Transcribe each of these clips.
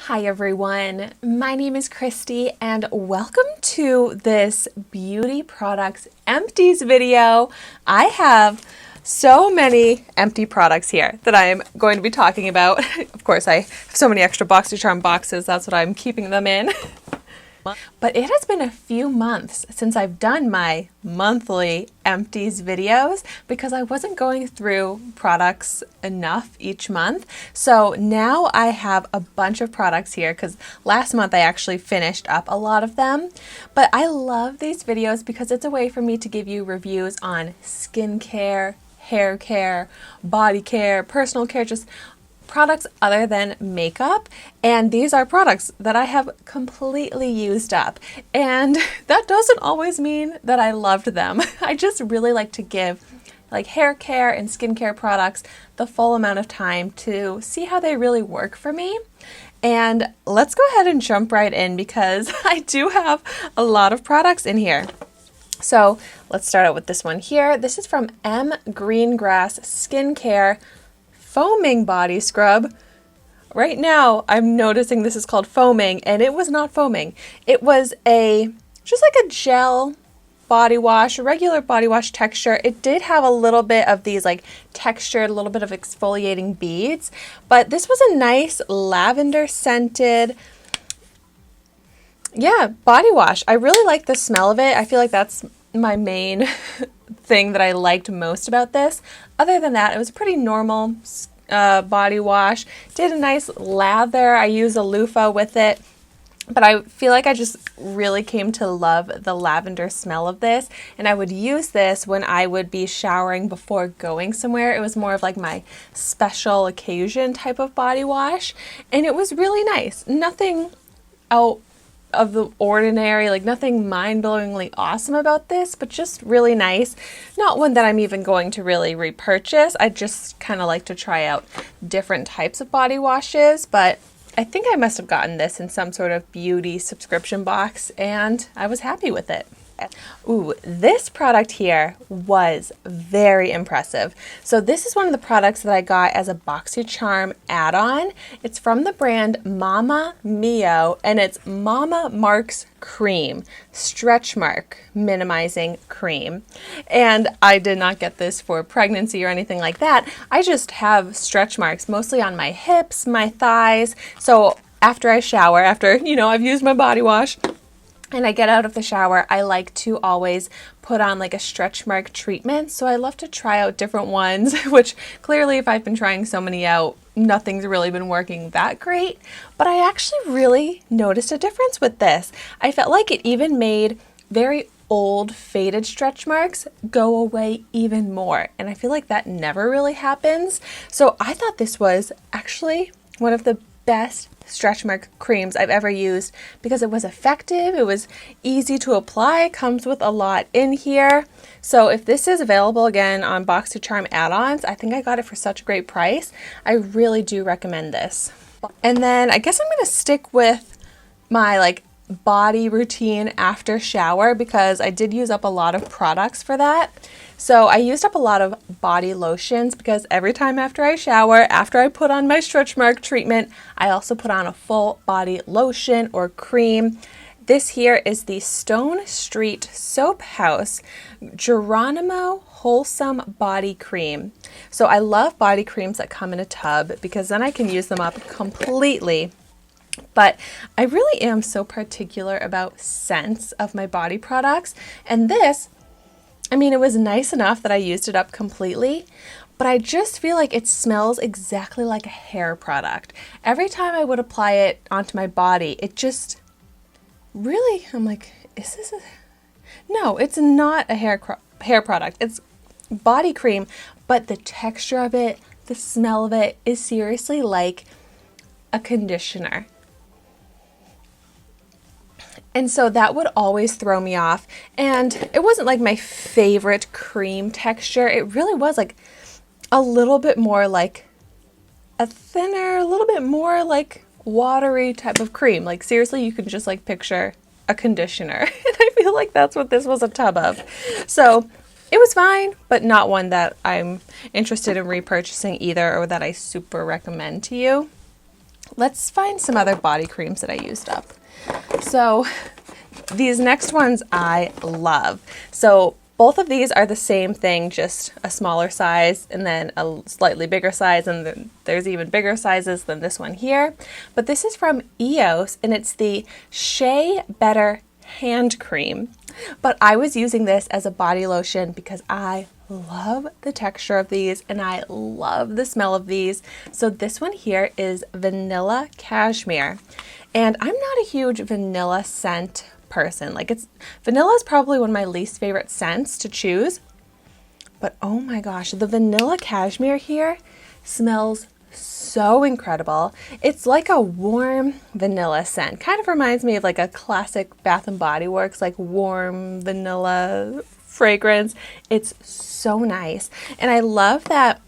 Hi everyone, my name is Christy and welcome to this beauty products empties video. I have so many empty products here that I am going to be talking about. Of course, I have so many extra BoxyCharm boxes, that's what I'm keeping them in. But it has been a few months since I've done my monthly empties videos because I wasn't going through products enough each month. So now I have a bunch of products here because last month I actually finished up a lot of them. But I love these videos because it's a way for me to give you reviews on skincare, hair care, body care, personal care, just products other than makeup, and these are products that I have completely used up, and that doesn't always mean that I loved them. I just really like to give like hair care and skincare products the full amount of time to see how they really work for me. And let's go ahead and jump right in because I do have a lot of products in here. So let's start out with this one here. This is from M. Greengrass Skincare Foaming Body Scrub. Right now I'm noticing this is called foaming, and it was not foaming. It was just like a gel body wash, a regular body wash texture. It did have a little bit of these like textured, a little bit of exfoliating beads, but this was a nice lavender scented body wash. I really like the smell of it. I feel like that's my main thing that I liked most about this. Other than that, it was a pretty normal body wash. Did a nice lather. I used a loofah with it, but I feel like I just really came to love the lavender smell of this, and I would use this when I would be showering before going somewhere. It was more of like my special occasion type of body wash, and it was really nice. Nothing out of the ordinary, like nothing mind-blowingly awesome about this, but just really nice. Not one that I'm even going to really repurchase. I just kind of like to try out different types of body washes, but I think I must have gotten this in some sort of beauty subscription box, and I was happy with it. Ooh, this product here was very impressive. So this is one of the products that I got as a BoxyCharm add-on. It's from the brand Mama Mio, and it's Mama Marks Cream, Stretch Mark Minimizing Cream. And I did not get this for pregnancy or anything like that. I just have stretch marks mostly on my hips, my thighs. So after I shower, after, I've used my body wash, and I get out of the shower, I like to always put on like a stretch mark treatment. So I love to try out different ones, which clearly if I've been trying so many out, nothing's really been working that great. But I actually really noticed a difference with this. I felt like it even made very old faded stretch marks go away even more. And I feel like that never really happens. So I thought this was actually one of the best stretch mark creams I've ever used because it was effective, it was easy to apply, comes with a lot in here. So if this is available again on BoxyCharm add-ons, I think I got it for such a great price. I really do recommend this. And then I guess I'm going to stick with my body routine after shower because I did use up a lot of products for that. So I used up a lot of body lotions because every time after I shower, after I put on my stretch mark treatment, I also put on a full body lotion or cream. This here is the Stone Street Soap House Geronimo Wholesome Body Cream. So I love body creams that come in a tub because then I can use them up completely. But I really am so particular about scents of my body products. And this, it was nice enough that I used it up completely, but I just feel like it smells exactly like a hair product. Every time I would apply it onto my body, it just really, I'm like, is this a... No, it's not a hair product. It's body cream, but the texture of it, the smell of it is seriously like a conditioner. And so that would always throw me off. And it wasn't like my favorite cream texture. It really was like a little bit more like a thinner, a little bit more like watery type of cream. Like seriously, you can just like picture a conditioner. And I feel like that's what this was a tub of. So it was fine, but not one that I'm interested in repurchasing either or that I super recommend to you. let's find some other body creams that I used up. So these next ones I love. So both of these are the same thing, just a smaller size and then a slightly bigger size, and then there's even bigger sizes than this one here. But this is from EOS, and it's the Shea Better Hand Cream. But I was using this as a body lotion because I love the texture of these and I love the smell of these. So this one here is Vanilla Cashmere. And I'm not a huge vanilla scent person. Like, vanilla is probably one of my least favorite scents to choose. But oh my gosh, the Vanilla Cashmere here smells so incredible. It's like a warm vanilla scent. Kind of reminds me of like a classic Bath and Body Works, like warm vanilla fragrance. It's so nice. And I love that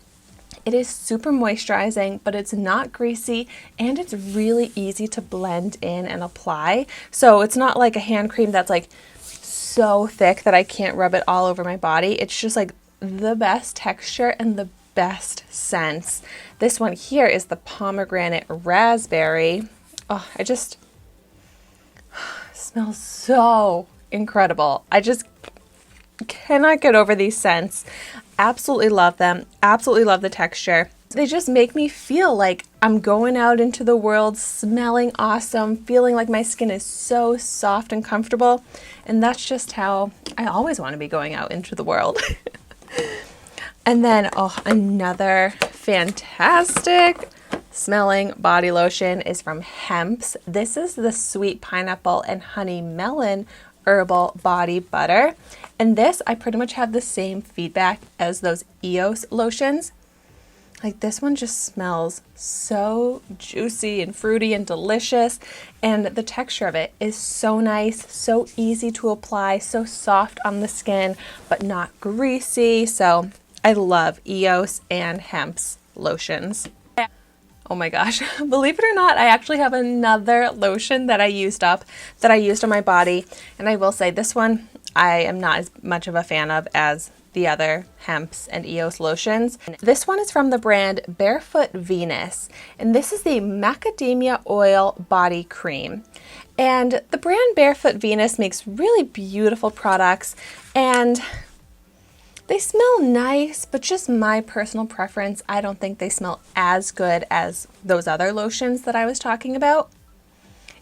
it is super moisturizing, but it's not greasy, and it's really easy to blend in and apply. So it's not like a hand cream that's like so thick that I can't rub it all over my body. It's just like the best texture and the best scents. This one here is the pomegranate raspberry. Oh, it just smells so incredible. I just cannot get over these scents. Absolutely love them. Absolutely love the texture. They just make me feel like I'm going out into the world smelling awesome, feeling like my skin is so soft and comfortable. And that's just how I always want to be going out into the world. And then, oh, another fantastic smelling body lotion is from Empties. This is the Sweet Pineapple and Honey Melon Herbal Body Butter. And this, I pretty much have the same feedback as those EOS lotions. Like, this one just smells so juicy and fruity and delicious. And the texture of it is so nice, so easy to apply, so soft on the skin, but not greasy. So I love EOS and Empties lotions. Oh my gosh, believe it or not, I actually have another lotion that I used up that I used on my body. And I will say this one, I am not as much of a fan of as the other Empties and EOS lotions. This one is from the brand Barefoot Venus, and this is the Macadamia Oil Body Cream. And the brand Barefoot Venus makes really beautiful products, and they smell nice, but just my personal preference, I don't think they smell as good as those other lotions that I was talking about.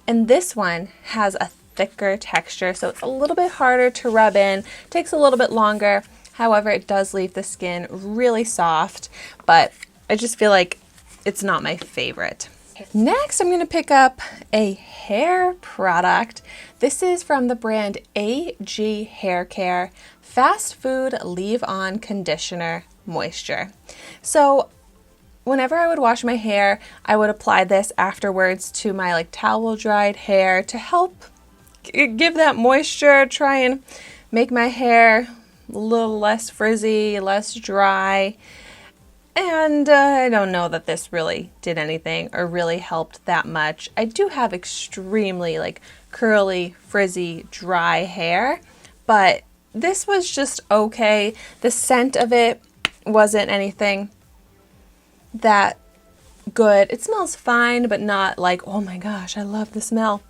And this one has a thicker texture, so it's a little bit harder to rub in, takes a little bit longer. However, it does leave the skin really soft, but I just feel like it's not my favorite. Next, I'm going to pick up a hair product. This is from the brand AG Hair Care Fast Food Leave-On Conditioner Moisture. So whenever I would wash my hair, I would apply this afterwards to my like towel dried hair to help give that moisture, try and make my hair a little less frizzy, less dry. And I don't know that this really did anything or really helped that much. I do have extremely like curly, frizzy, dry hair, but this was just okay. The scent of it wasn't anything that good. It smells fine, but not like, oh my gosh, I love the smell.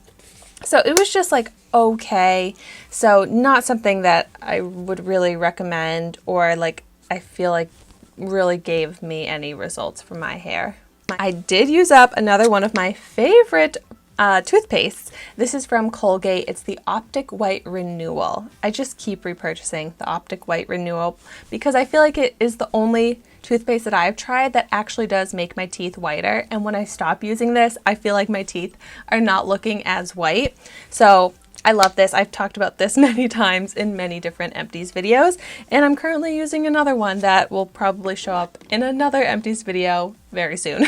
So it was just like okay. So not something that I would really recommend, or like I feel like really gave me any results for my hair. I did use up another one of my favorite toothpastes. This is from Colgate. It's the Optic White Renewal. I just keep repurchasing the Optic White Renewal because I feel like it is the only toothpaste that I've tried that actually does make my teeth whiter. And when I stop using this, I feel like my teeth are not looking as white. So I love this. I've talked about this many times in many different Empties videos, and I'm currently using another one that will probably show up in another Empties video very soon.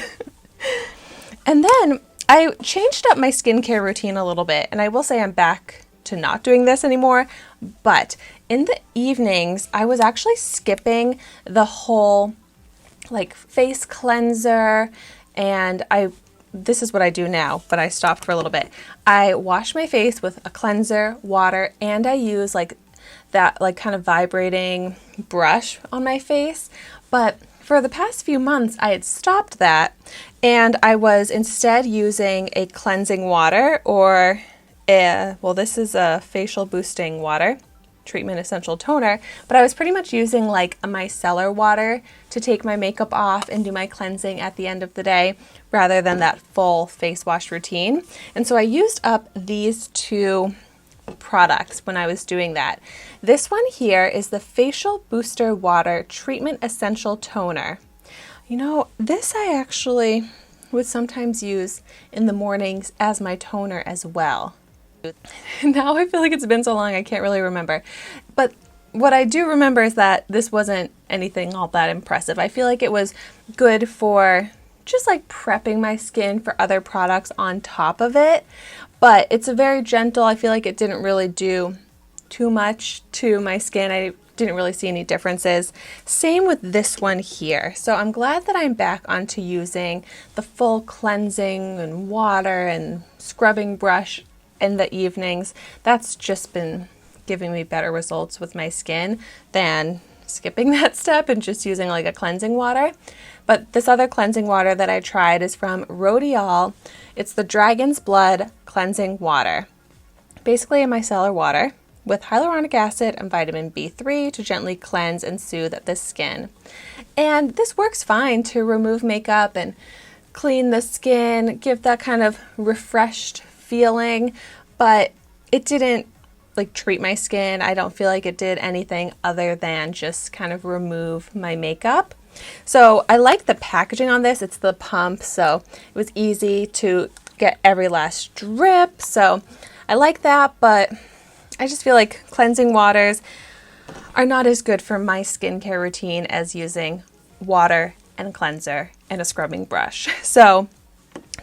And then I changed up my skincare routine a little bit, and I will say I'm back to not doing this anymore, but in the evenings, I was actually skipping the whole like face cleanser, and this is what I do now, but I stopped for a little bit. I wash my face with a cleanser, water, and I use like that like kind of vibrating brush on my face. But for the past few months, I had stopped that, and I was instead using a cleansing water, or this is a facial boosting water, treatment essential toner, but I was pretty much using like a micellar water to take my makeup off and do my cleansing at the end of the day, rather than that full face wash routine. And so I used up these two products when I was doing that. This one here is the Facial Booster Water Treatment Essential Toner. You know, this I actually would sometimes use in the mornings as my toner as well. Now I feel like it's been so long I can't really remember. But what I do remember is that this wasn't anything all that impressive. I feel like it was good for just like prepping my skin for other products on top of it. But it's a very gentle, I feel like it didn't really do too much to my skin. I didn't really see any differences. Same with this one here. So I'm glad that I'm back onto using the full cleansing and water and scrubbing brush in the evenings. That's just been giving me better results with my skin than skipping that step and just using like a cleansing water. But this other cleansing water that I tried is from Rodial. It's the Dragon's Blood Cleansing Water. Basically a micellar water with hyaluronic acid and vitamin B3 to gently cleanse and soothe the skin. And this works fine to remove makeup and clean the skin, give that kind of refreshed feeling, but it didn't like treat my skin. I don't feel like it did anything other than just kind of remove my makeup. So I like the packaging on this. It's the pump, so it was easy to get every last drip. So I like that, but I just feel like cleansing waters are not as good for my skincare routine as using water and cleanser and a scrubbing brush. So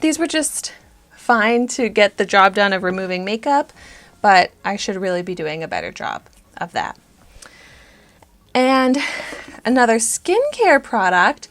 these were just fine to get the job done of removing makeup, but I should really be doing a better job of that. And another skincare product,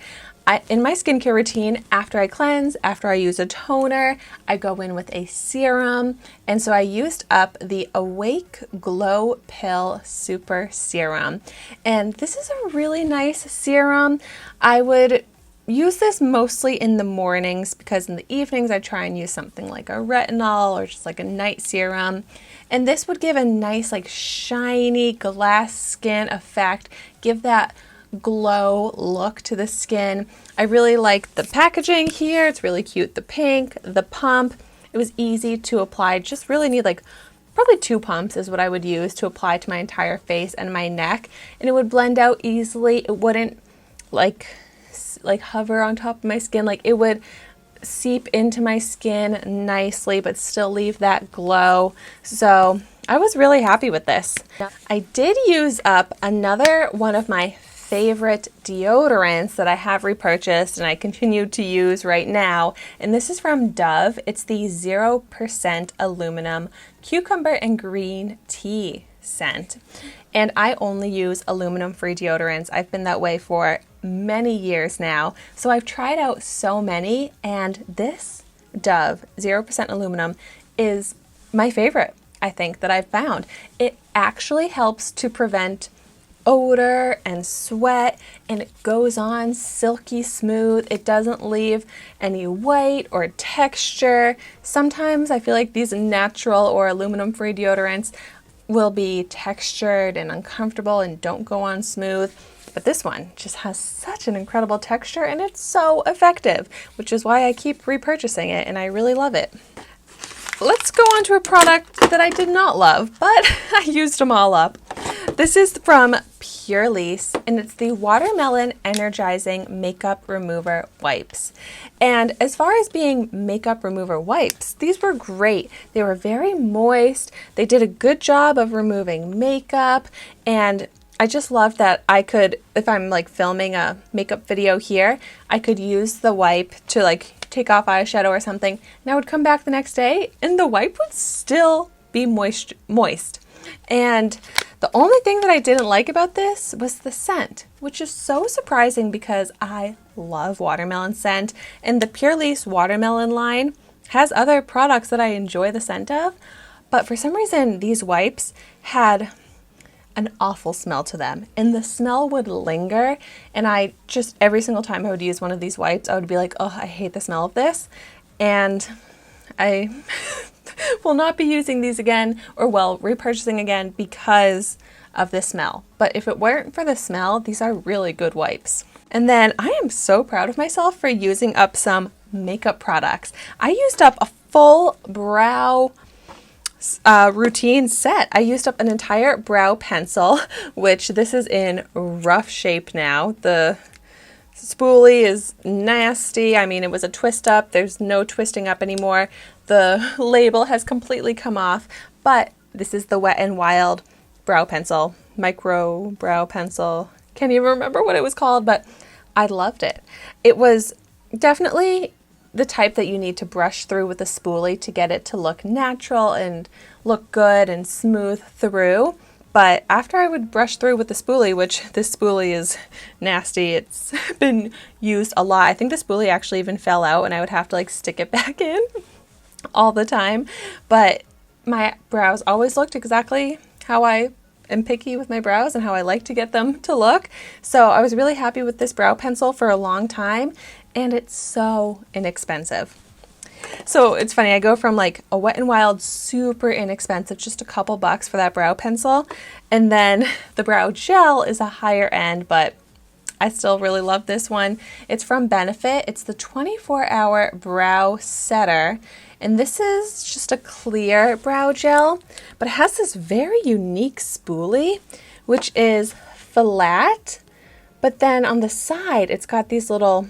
in my skincare routine, after I cleanse, after I use a toner, I go in with a serum. And so I used up the Awake Glow Pill Super Serum. And this is a really nice serum. I would use this mostly in the mornings because in the evenings I try and use something like a retinol or just like a night serum. And this would give a nice like shiny glass skin effect, give that glow look to the skin. I really like the packaging here. It's really cute. The pink, the pump. It was easy to apply. Just really need like probably 2 pumps is what I would use to apply to my entire face and my neck. And it would blend out easily. It wouldn't like hover on top of my skin. Like it would seep into my skin nicely but still leave that glow. So I was really happy with this. I did use up another one of my favorite deodorants that I have repurchased and I continue to use right now, and this is from Dove. It's the 0% aluminum cucumber and green tea scent, and I only use aluminum free deodorants. I've been that way for many years now, so I've tried out so many, and this Dove 0% aluminum is my favorite, I think, that I've found. It actually helps to prevent odor and sweat, and it goes on silky smooth. It doesn't leave any white or texture. Sometimes I feel like these natural or aluminum free deodorants will be textured and uncomfortable and don't go on smooth. But this one just has such an incredible texture and it's so effective, which is why I keep repurchasing it and I really love it. Let's go on to a product that I did not love, but I used them all up. This is from Purlisse, and it's the Watermelon Energizing Makeup Remover Wipes. And as far as being makeup remover wipes, these were great. They were very moist. They did a good job of removing makeup, and I just loved that I could, if I'm like filming a makeup video here, I could use the wipe to like take off eyeshadow or something, and I would come back the next day and the wipe would still be moist. And the only thing that I didn't like about this was the scent, which is so surprising because I love watermelon scent, and the Purlisse watermelon line has other products that I enjoy the scent of, but for some reason these wipes had an awful smell to them, and the smell would linger, and I just, every single time I would use one of these wipes, I would be like, oh, I hate the smell of this, and I will not be using these again, or well, repurchasing again because of the smell. But if it weren't for the smell, these are really good wipes. And then I am so proud of myself for using up some makeup products. I used up a full brow routine set. I used up an entire brow pencil, which this is in rough shape now. The spoolie is nasty. I mean, it was a twist up. There's no twisting up anymore. The label has completely come off, but this is the Wet n Wild brow pencil, micro brow pencil. Can't even remember what it was called, but I loved it. It was definitely the type that you need to brush through with a spoolie to get it to look natural and look good and smooth through. But after I would brush through with the spoolie, which this spoolie is nasty, it's been used a lot. I think the spoolie actually even fell out and I would have to like stick it back in all the time. But my brows always looked exactly how I am picky with my brows and how I like to get them to look. So I was really happy with this brow pencil for a long time, and it's so inexpensive. So it's funny, I go from like a Wet n Wild super inexpensive, just a couple bucks for that brow pencil, and then the brow gel is a higher end, but I still really love this one. It's from Benefit. It's the 24-hour brow setter, and this is just a clear brow gel, but it has this very unique spoolie, which is flat, but then on the side, it's got these little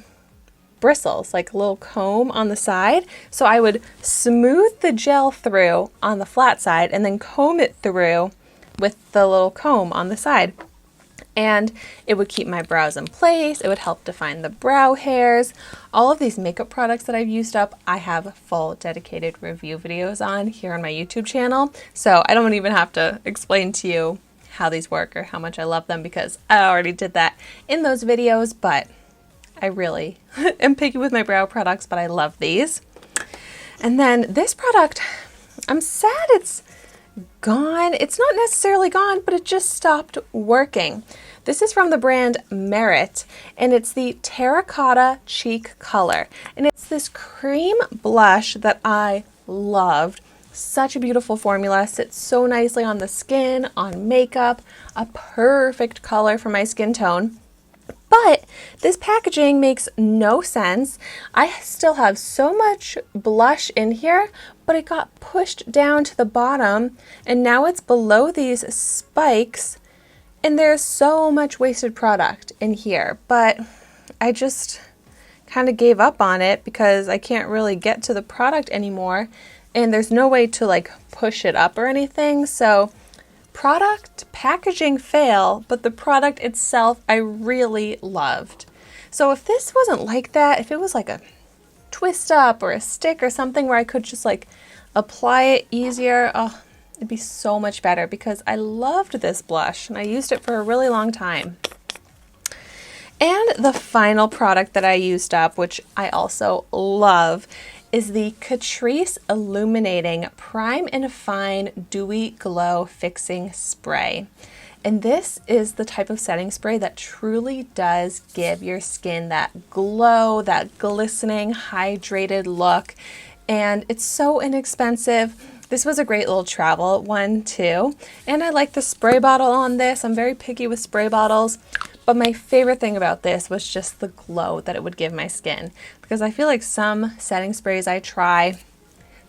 bristles, like a little comb on the side. So I would smooth the gel through on the flat side and then comb it through with the little comb on the side. And it would keep my brows in place. It would help define the brow hairs. All of these makeup products that I've used up, I have full dedicated review videos on here on my YouTube channel. So I don't even have to explain to you how these work or how much I love them because I already did that in those videos, but I really am picky with my brow products, but I love these. And then this product, I'm sad it's gone. It's not necessarily gone, but it just stopped working. This is from the brand Merit, and it's the Terracotta Cheek Color. And it's this cream blush that I loved. Such a beautiful formula, sits so nicely on the skin, on makeup, a perfect color for my skin tone. But this packaging makes no sense. I still have so much blush in here, but it got pushed down to the bottom and now it's below these spikes and there's so much wasted product in here. But I just kind of gave up on it because I can't really get to the product anymore and there's no way to like push it up or anything. So product packaging fail, but the product itself I really loved. So if this wasn't like that, if it was like a twist up or a stick or something where I could just like apply it easier, oh, it'd be so much better because I loved this blush and I used it for a really long time. And the final product that I used up, which I also love, is the Catrice Illuminating Prime and Fine Dewy Glow Fixing Spray. And this is the type of setting spray that truly does give your skin that glow, that glistening, hydrated look. And it's so inexpensive. This was a great little travel one too. And I like the spray bottle on this. I'm very picky with spray bottles. But my favorite thing about this was just the glow that it would give my skin. Because I feel like some setting sprays I try,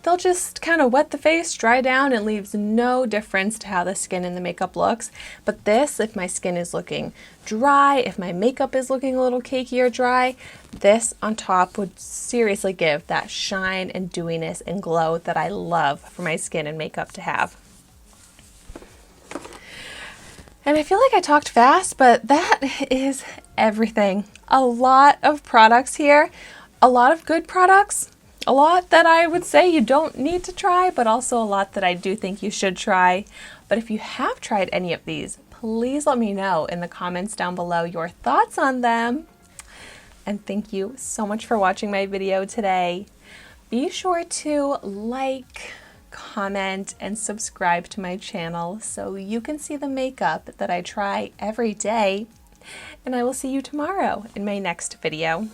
they'll just kind of wet the face, dry down, and leaves no difference to how the skin and the makeup looks. But this, if my skin is looking dry, if my makeup is looking a little cakey or dry, this on top would seriously give that shine and dewiness and glow that I love for my skin and makeup to have. And I feel like I talked fast, but that is everything. A lot of products here, a lot of good products, a lot that I would say you don't need to try, but also a lot that I do think you should try. But if you have tried any of these, please let me know in the comments down below your thoughts on them. And thank you so much for watching my video today. Be sure to like, comment, and subscribe to my channel so you can see the makeup that I try every day. And I will see you tomorrow in my next video.